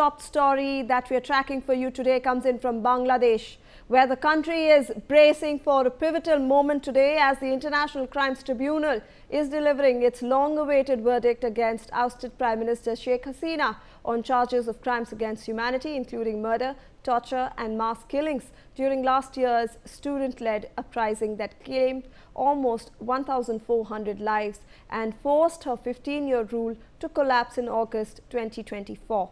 Top story that we are tracking for you today comes in from Bangladesh, where the country is bracing for a pivotal moment today as the International Crimes Tribunal is delivering its long-awaited verdict against ousted Prime Minister Sheikh Hasina on charges of crimes against humanity, including murder, torture and mass killings during last year's student-led uprising that claimed almost 1,400 lives and forced her 15-year rule to collapse in August 2024.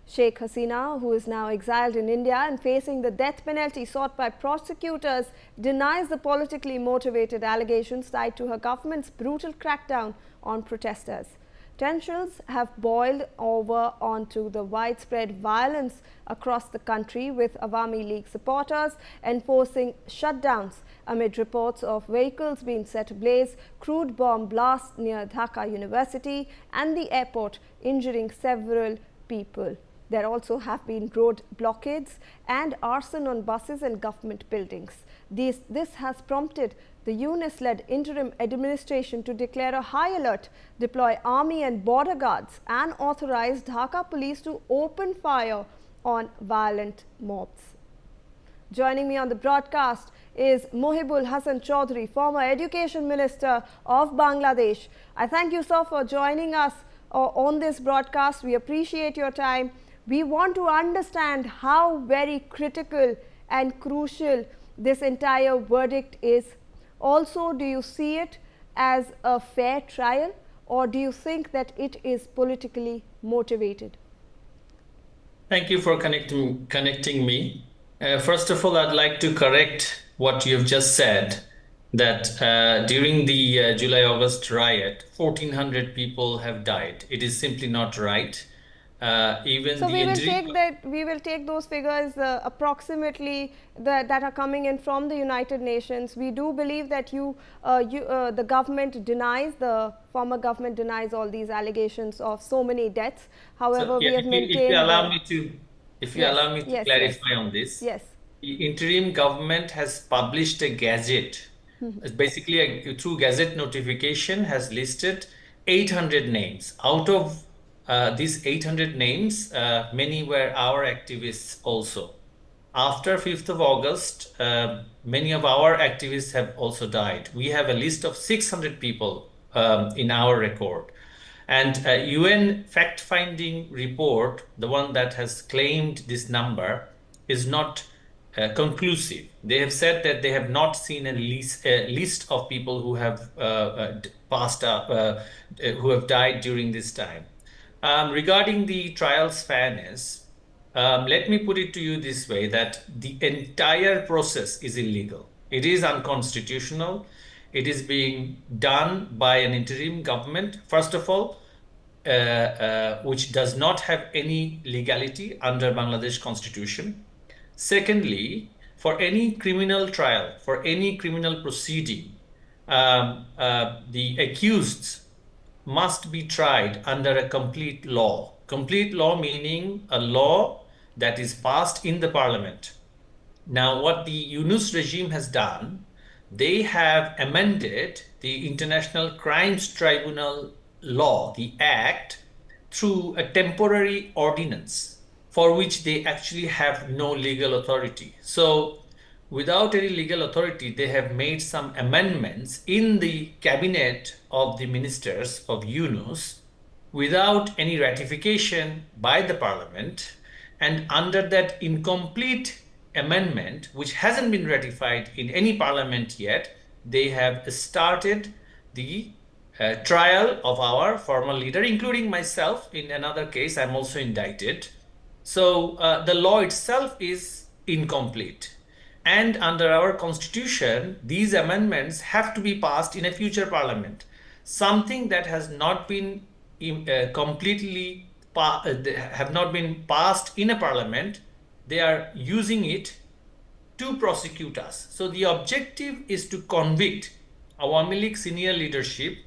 Sheikh Hasina, who is now exiled in India and facing the death penalty sought by prosecutors, denies the politically motivated allegations tied to her government's brutal crackdown on protesters. Tensions have boiled over onto the widespread violence across the country, with Awami League supporters enforcing shutdowns amid reports of vehicles being set ablaze, crude bomb blasts near Dhaka University and the airport, injuring several people. There also have been road blockades and arson on buses and government buildings. This has prompted the UNIS-led interim administration to declare a high alert, deploy army and border guards, and authorize Dhaka police to open fire on violent mobs. Joining me on the broadcast is Ohibul Hasan Chowdhury, former Education Minister of Bangladesh. I thank you, sir, for joining us on this broadcast. We appreciate your time. We want to understand how very critical and crucial this entire verdict is. Also, do you see it as a fair trial, or do you think that it is politically motivated? Thank you for connecting me. First of all, I'd like to correct what you have just said, that during the July-August riot, 1,400 people have died. It is simply not right. So we will take those figures approximately that are coming in from the United Nations. We do believe that the government denies, the former government denies all these allegations of so many deaths. However, we have maintained. If you allow me to clarify on this. Yes. The interim government has published a gazette. Basically, through gazette notification, has listed 800 names. Out of these 800 names, many were our activists also. After 5th of August, many of our activists have also died. We have a list of 600 people in our record. And UN fact-finding report, the one that has claimed this number, is not conclusive. They have said that they have not seen a list of people who have who have died during this time. Regarding the trial's fairness, let me put it to you this way, that the entire process is illegal. It is unconstitutional. It is being done by an interim government, first of all, which does not have any legality under Bangladesh Constitution. Secondly, for any criminal trial, for any criminal proceeding, the accused must be tried under a complete law. Complete law meaning a law that is passed in the parliament. Now, what the Yunus regime has done, they have amended the International Crimes Tribunal law, the Act, through a temporary ordinance for which they actually have no legal authority. So, without any legal authority, they have made some amendments in the cabinet of the ministers of Yunus without any ratification by the parliament. And under that incomplete amendment, which hasn't been ratified in any parliament yet, they have started the trial of our former leader, including myself. In another case, I'm also indicted. So the law itself is incomplete. And under our constitution, these amendments have to be passed in a future parliament. Something that has not been have not been passed in a parliament, they are using it to prosecute us. So the objective is to convict Awami League senior leadership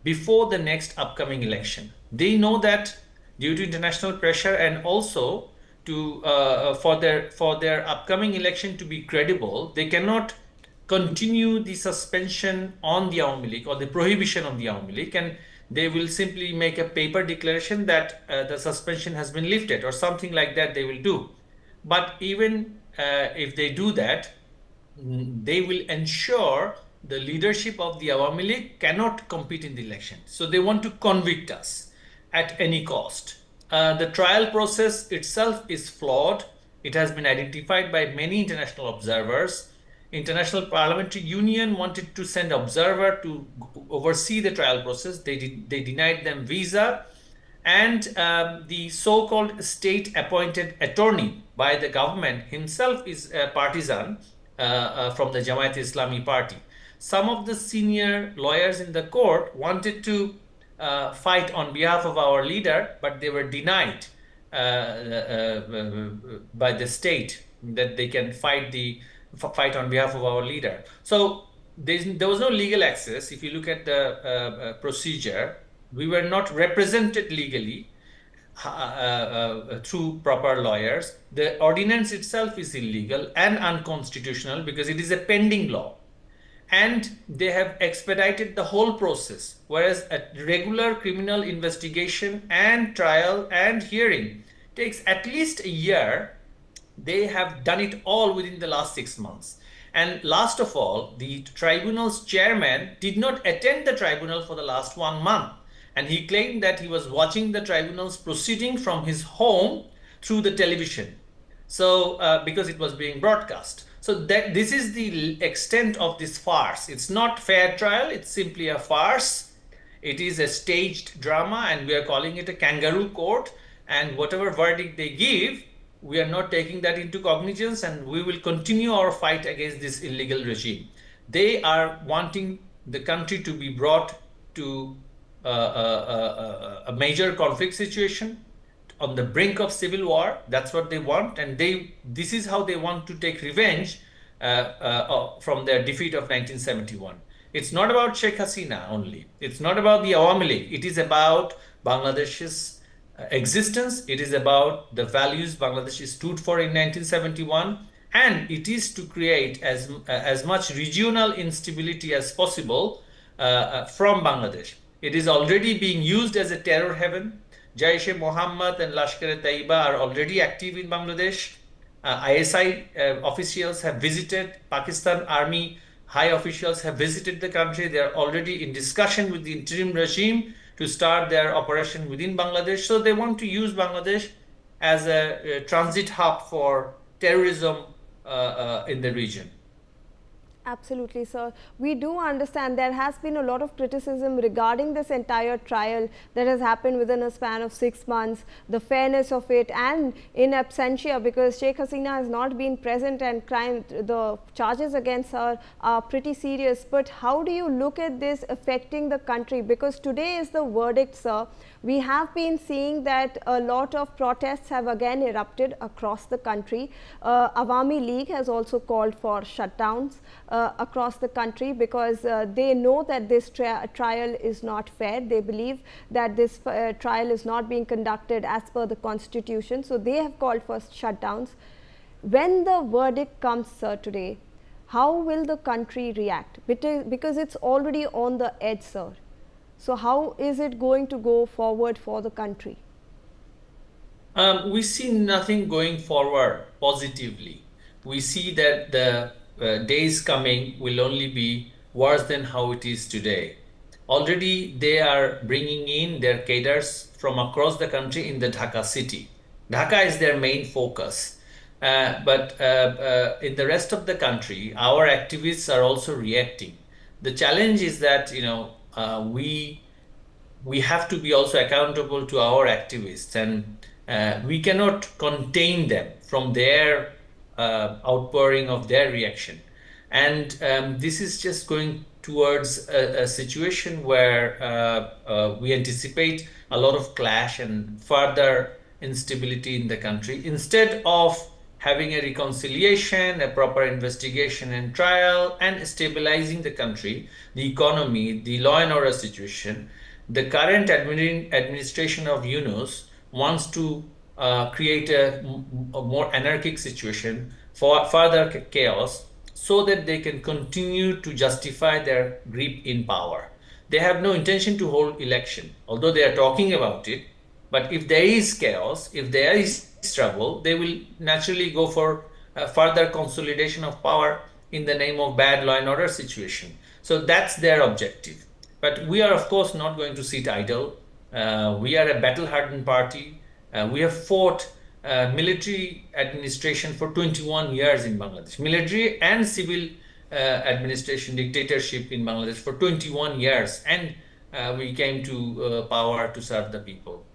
before the next upcoming election. They know that due to international pressure and also to for their upcoming election to be credible, they cannot continue the suspension on the Awami League or the prohibition of the Awami League, and they will simply make a paper declaration that the suspension has been lifted or something like that they will do. But even if they do that, they will ensure the leadership of the Awami League cannot compete in the election. So they want to convict us at any cost. The trial process itself is flawed. It has been identified by many international observers. International Parliamentary Union wanted to send observer to oversee the trial process. They denied them visa, and the so-called state-appointed attorney by the government himself is a partisan from the Jamaat Islami party. Some of the senior lawyers in the court wanted to fight on behalf of our leader, but they were denied by the state that they can fight on behalf of our leader. So there was no legal access. If you look at the procedure, we were not represented legally through proper lawyers. The ordinance itself is illegal and unconstitutional because it is a pending law. And they have expedited the whole process, whereas a regular criminal investigation and trial and hearing takes at least a year. They have done it all within the last 6 months. And last of all, the tribunal's chairman did not attend the tribunal for the last 1 month. And he claimed that he was watching the tribunal's proceeding from his home through the television. So, because it was being broadcast. So that this is the extent of this farce. It's not fair trial, it's simply a farce. It is a staged drama, and we are calling it a kangaroo court. And whatever verdict they give, we are not taking that into cognizance, and we will continue our fight against this illegal regime. They are wanting the country to be brought to a major conflict situation, on the brink of civil war. That's what they want, and this is how they want to take revenge from their defeat of 1971. It's not about Sheikh Hasina only. It's not about the Awami League. It is about Bangladesh's existence. It is about the values Bangladesh stood for in 1971, and it is to create as much regional instability as possible from Bangladesh. It is already being used as a terror haven. Jaish-e-Mohammed and Lashkar-e-Taiba are already active in Bangladesh. ISI officials have visited. Pakistan Army high officials have visited the country. They are already in discussion with the interim regime to start their operation within Bangladesh. So they want to use Bangladesh as a transit hub for terrorism in the region. Absolutely, sir. We do understand there has been a lot of criticism regarding this entire trial that has happened within a span of 6 months, the fairness of it, and in absentia, because Sheikh Hasina has not been present, and the charges against her are pretty serious. But how do you look at this affecting the country? Because today is the verdict, sir. We have been seeing that a lot of protests have again erupted across the country. Awami League has also called for shutdowns across the country because they know that this trial is not fair. They believe that this trial is not being conducted as per the constitution. So they have called for shutdowns. When the verdict comes, sir, today, how will the country react? Because it's already on the edge, sir. So how is it going to go forward for the country? We see nothing going forward positively. We see that the days coming will only be worse than how it is today. Already they are bringing in their cadres from across the country in the Dhaka city. Dhaka is their main focus. But in the rest of the country, our activists are also reacting. The challenge is that, we have to be also accountable to our activists, and we cannot contain them from their outpouring of their reaction. And this is just going towards a situation where we anticipate a lot of clash and further instability in the country. Instead of having a reconciliation, a proper investigation and trial, and stabilizing the country, the economy, the law and order situation, the current administration of Yunus wants to create a more anarchic situation for further chaos, so that they can continue to justify their grip in power. they have no intention to hold election, although they are talking about it. But if there is chaos, if there is trouble, they will naturally go for further consolidation of power in the name of bad law and order situation. So that's their objective. But we are, of course, not going to sit idle. We are a battle-hardened party. We have fought military administration for 21 years in Bangladesh, military and civil administration dictatorship in Bangladesh for 21 years, and we came to power to serve the people.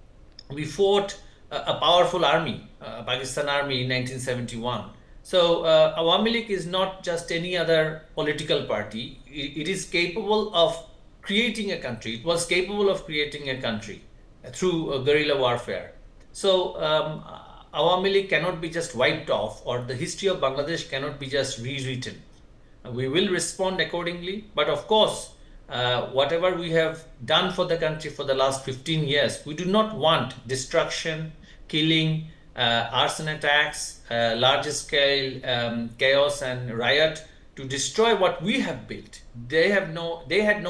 We fought a powerful army, Pakistan Army in 1971. So Awami League is not just any other political party. It is capable of creating a country. It was capable of creating a country through guerrilla warfare. So Awami League cannot be just wiped off, or the history of Bangladesh cannot be just rewritten. We will respond accordingly, but of course, whatever we have done for the country for the last 15 years, we do not want destruction, killing, arson attacks, large-scale chaos and riot to destroy what we have built. They had no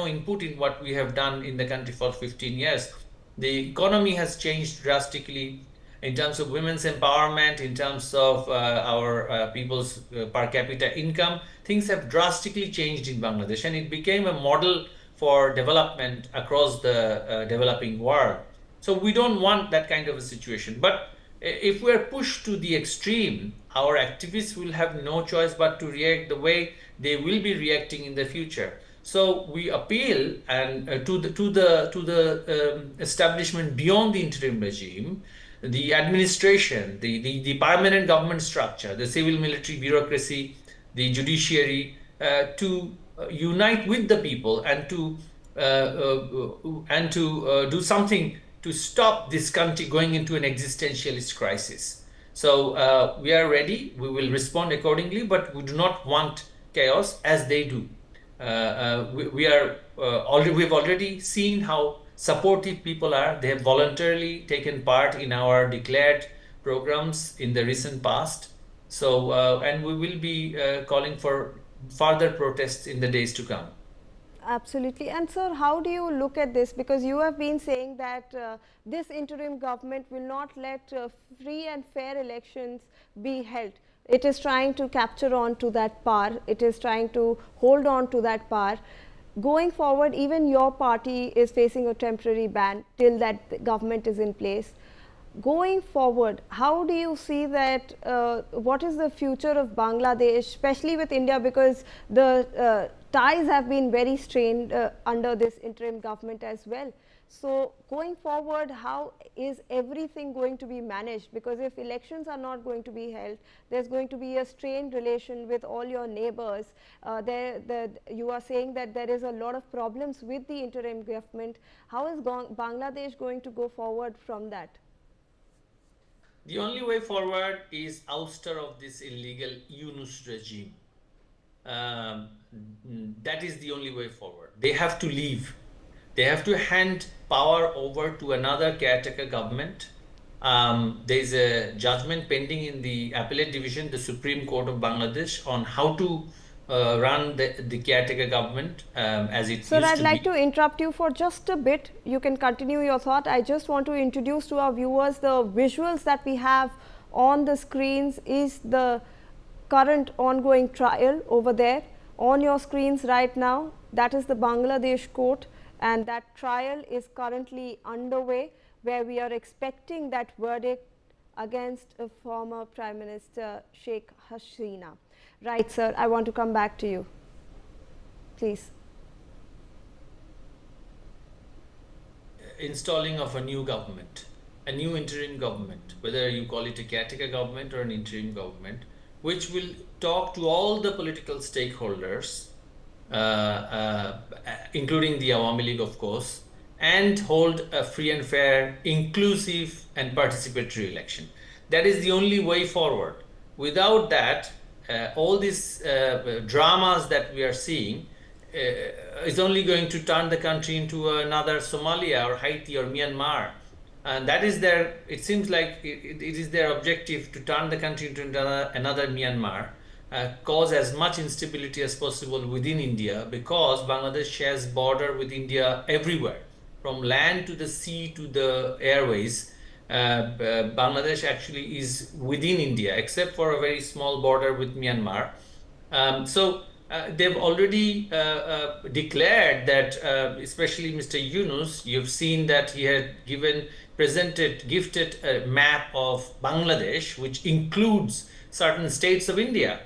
input in what we have done in the country for 15 years. The economy has changed drastically in terms of women's empowerment, in terms of our people's per capita income. Things have drastically changed in Bangladesh, and it became a model for development across the developing world. So we don't want that kind of a situation. But if we're pushed to the extreme, our activists will have no choice but to react the way they will be reacting in the future. So we appeal and to the establishment beyond the interim regime, the administration, the permanent government structure, the civil military bureaucracy, the judiciary, to unite with the people and to do something to stop this country going into an existentialist crisis. So we are ready. We will respond accordingly, but we do not want chaos as they do. We've already seen how supportive people are. They have voluntarily taken part in our declared programs in the recent past. So, and we will be calling for further protests in the days to come. Absolutely. And sir, how do you look at this? Because you have been saying that this interim government will not let free and fair elections be held. It is trying to capture on to that power. It is trying to hold on to that power. Going forward, even your party is facing a temporary ban till that government is in place. Going forward, how do you see that, what is the future of Bangladesh, especially with India, because the ties have been very strained under this interim government as well. So going forward, how is everything going to be managed? Because if elections are not going to be held, there's going to be a strained relation with all your neighbors. You are saying that there is a lot of problems with the interim government. How is Bangladesh going to go forward from that? The only way forward is ouster of this illegal Yunus regime. That is the only way forward. They have to leave. They have to hand power over to another caretaker government. There is a judgment pending in the Appellate Division, the Supreme Court of Bangladesh, on how to run the caretaker government as it used to be. Sir, I'd like to interrupt you for just a bit. You can continue your thought. I just want to introduce to our viewers the visuals that we have on the screens is the current ongoing trial over there on your screens right now. That is the Bangladesh court, and that trial is currently underway, where we are expecting that verdict against a former Prime Minister Sheikh Hasina. Right, sir, I want to come back to you, please. Installing of a new government, a new interim government, whether you call it a caretaker government or an interim government, which will talk to all the political stakeholders, including the Awami League, of course, and hold a free and fair, inclusive and participatory election. That is the only way forward. Without that, all these dramas that we are seeing is only going to turn the country into another Somalia or Haiti or Myanmar. And that is it seems like it is their objective to turn the country into another Myanmar. cause as much instability as possible within India, because Bangladesh shares border with India everywhere, from land to the sea to the airways. Bangladesh actually is within India, except for a very small border with Myanmar. They've already declared that, especially Mr. Yunus, you've seen that he had gifted a map of Bangladesh, which includes certain states of India.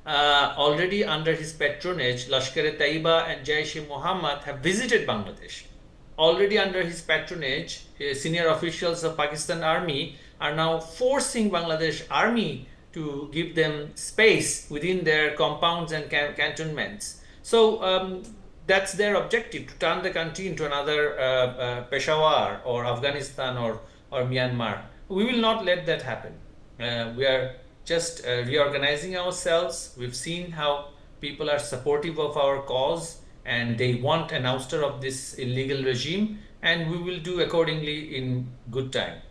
Already under his patronage, Lashkar-e-Taiba and Jaish-e-Mohammed have visited Bangladesh. Already under his patronage, senior officials of Pakistan Army are now forcing Bangladesh Army to give them space within their compounds and cantonments. So that's their objective, to turn the country into another Peshawar or Afghanistan or Myanmar. We will not let that happen. We are just reorganizing ourselves. We've seen how people are supportive of our cause and they want an ouster of this illegal regime, and we will do accordingly in good time.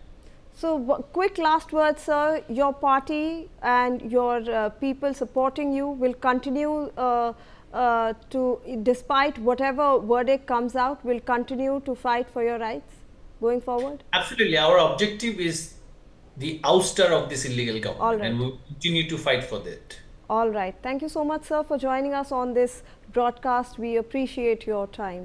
So, quick last words, sir. Your party and your people supporting you will continue despite whatever verdict comes out, will continue to fight for your rights going forward? Absolutely. Our objective is the ouster of this illegal government, and we will continue to fight for that. All right. Thank you so much, sir, for joining us on this broadcast. We appreciate your time.